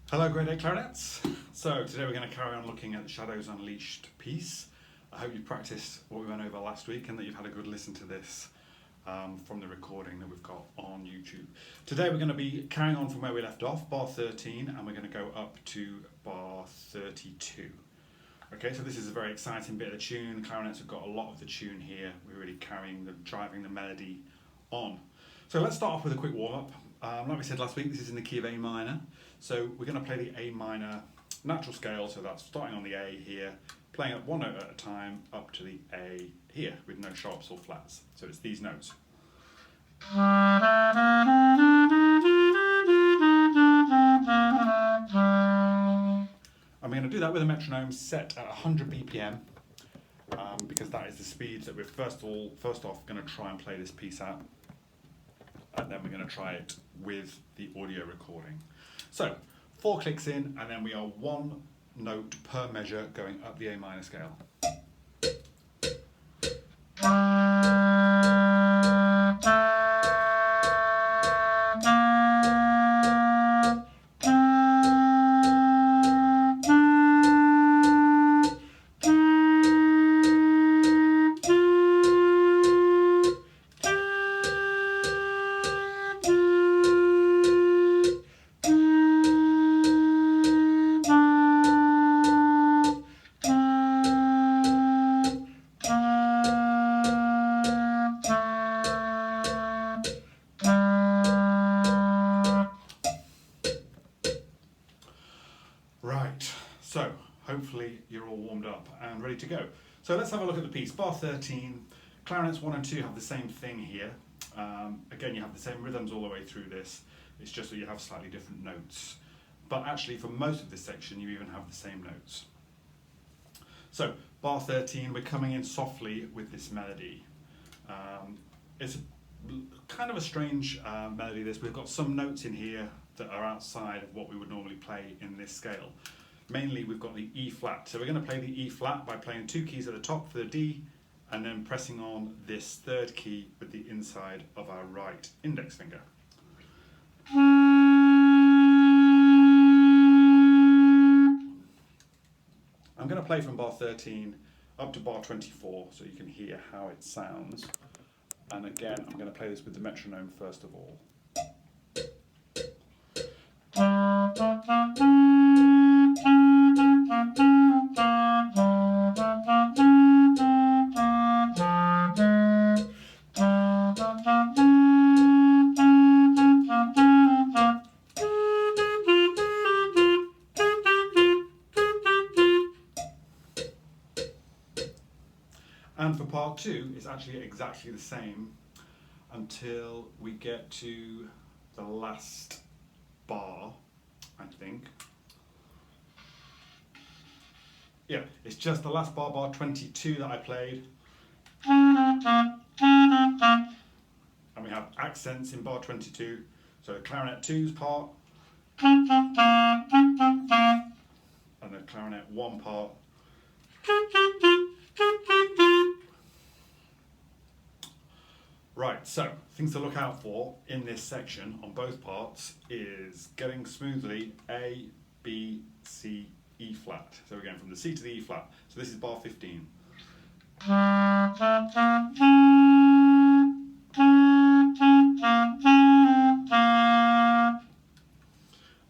Hello Grade 8 Clarinets. So today we're going to carry on looking at the Shadows Unleashed piece. I hope you practiced what we went over last week and that you've had a good listen to this from the recording that we've got on YouTube. Today we're going to be carrying on from where we left off, bar 13, and we're going to go up to bar 32. Okay, so this is a very exciting bit of the tune. The clarinets have got a lot of the tune here. We're really driving the melody on. So let's start off with a quick warm-up. Like we said last week, this is in the key of A minor. So we're going to play the A minor natural scale, so that's starting on the A here, playing up one note at a time up to the A here with no sharps or flats. So it's these notes. And we're going to do that with a metronome set at 100 BPM because that is the speed that we're first off going to try and play this piece at. And then we're going to try it with the audio recording. So 4 clicks in, and then we are 1 note per measure going up the A minor scale. Right, so hopefully you're all warmed up and ready to go. So let's have a look at the piece. Bar 13, clarinets 1 and 2 have the same thing here. Again, you have the same rhythms all the way through this. It's just that you have slightly different notes. But actually for most of this section you even have the same notes. So bar 13, we're coming in softly with this melody. It's kind of a strange melody this. We've got some notes in here that are outside of what we would normally play in this scale. Mainly we've got the E flat. So we're going to play the E flat by playing 2 keys at the top for the D and then pressing on this 3rd key with the inside of our right index finger. I'm going to play from bar 13 up to bar 24 so you can hear how it sounds. And again, I'm going to play this with the metronome first of all. And for part 2, it's actually exactly the same until we get to the last bar, I think. Yeah, it's just the last bar, bar 22 that I played. And we have accents in bar 22. So the clarinet 2's part and the clarinet 1 part. Right, so things to look out for in this section on both parts is getting smoothly A, B, C, E flat. So we're going from the C to the E flat. So this is bar 15.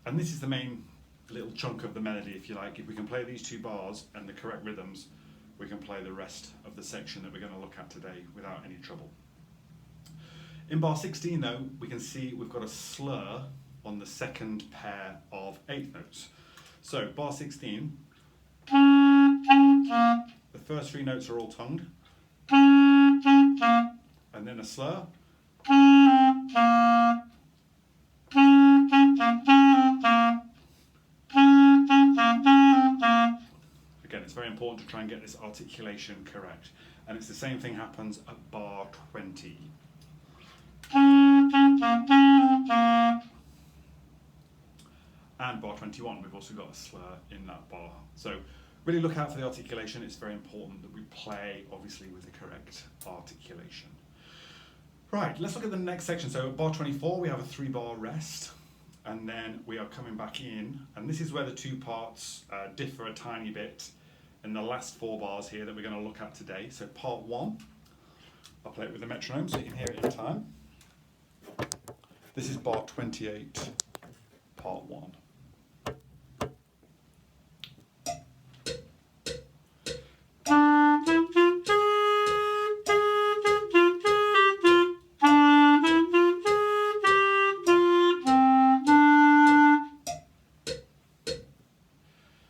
And this is the main little chunk of the melody, if you like. If we can play these 2 bars and the correct rhythms, we can play the rest of the section that we're going to look at today without any trouble. In bar 16 though, we can see we've got a slur on the 2nd pair of 8th notes. So bar 16, the first 3 notes are all tongued, and then a slur, again it's very important to try and get this articulation correct, and it's the same thing happens at bar 20. And bar 21, we've also got a slur in that bar. So really look out for the articulation. It's very important that we play, obviously, with the correct articulation. Right, let's look at the next section. So at bar 24, we have a 3-bar rest. and then we are coming back in, and this is where the two parts differ a tiny bit in the last 4 bars here that we're going to look at today. So part 1, I'll play it with the metronome so you can hear it in time. This is bar 28, part 1.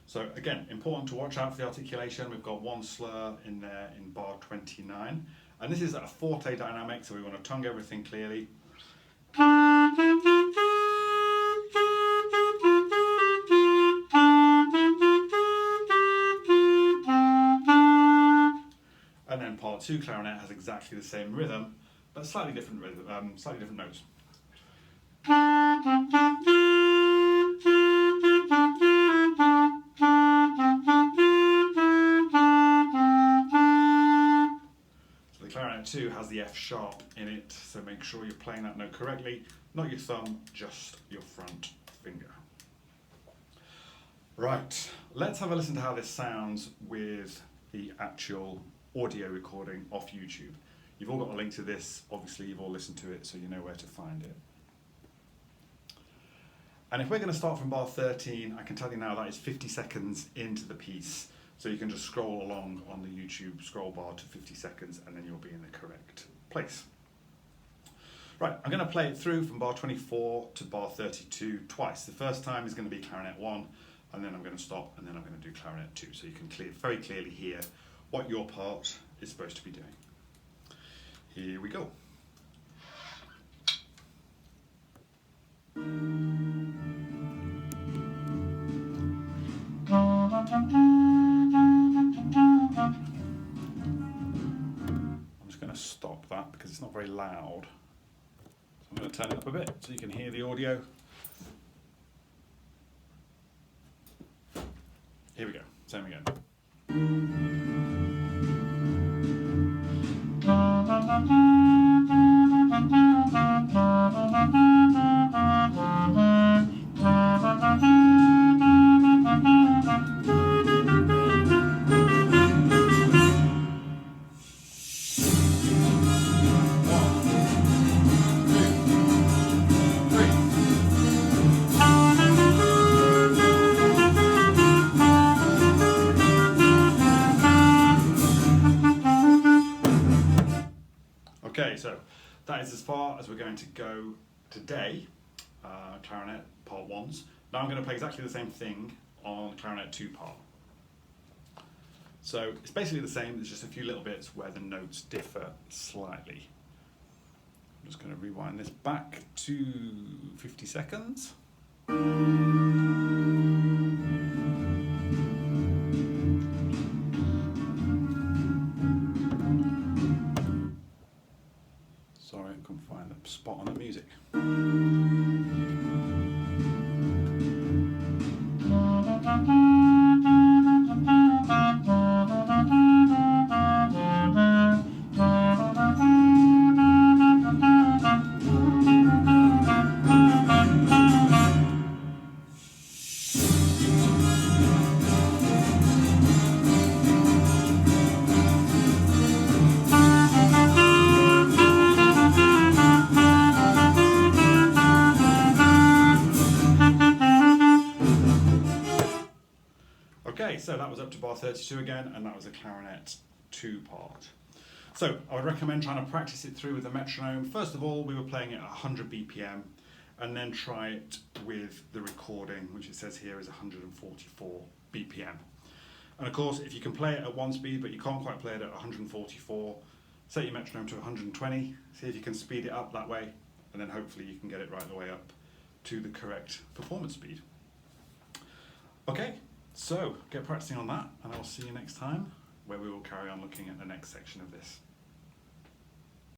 So again, important to watch out for the articulation. We've got 1 slur in there in bar 29. And this is a forte dynamic, so we want to tongue everything clearly. And then part 2 clarinet has exactly the same rhythm, but slightly different rhythm, slightly different notes. Clarinet 2 has the F sharp in it, so make sure you're playing that note correctly, not your thumb, just your front finger. Right, let's have a listen to how this sounds with the actual audio recording off YouTube. You've all got a link to this, obviously you've all listened to it, so you know where to find it. And if we're going to start from bar 13, I can tell you now that is 50 seconds into the piece. So you can just scroll along on the YouTube scroll bar to 50 seconds and then you'll be in the correct place. Right, I'm going to play it through from bar 24 to bar 32 twice. The first time is going to be clarinet 1, and then I'm going to stop, and then I'm going to do clarinet 2, so you can very clearly hear what your part is supposed to be doing. Here we go. I'm just going to stop that because it's not very loud. So I'm going to turn it up a bit so you can hear the audio. Here we go, same again. Okay, so that is as far as we're going to go today, clarinet part 1s. Now I'm going to play exactly the same thing on clarinet 2 part. So it's basically the same, there's just a few little bits where the notes differ slightly. I'm just going to rewind this back to 50 seconds. Sorry, I couldn't find the spot on the music. Okay, so that was up to bar 32 again, and that was a clarinet 2 part. So I would recommend trying to practice it through with the metronome. First of all, we were playing it at 100 BPM, and then try it with the recording, which it says here is 144 BPM. And of course, if you can play it at 1 speed, but you can't quite play it at 144, set your metronome to 120, see if you can speed it up that way, and then hopefully you can get it right the way up to the correct performance speed. Okay. So, get practicing on that, and I'll see you next time, where we will carry on looking at the next section of this.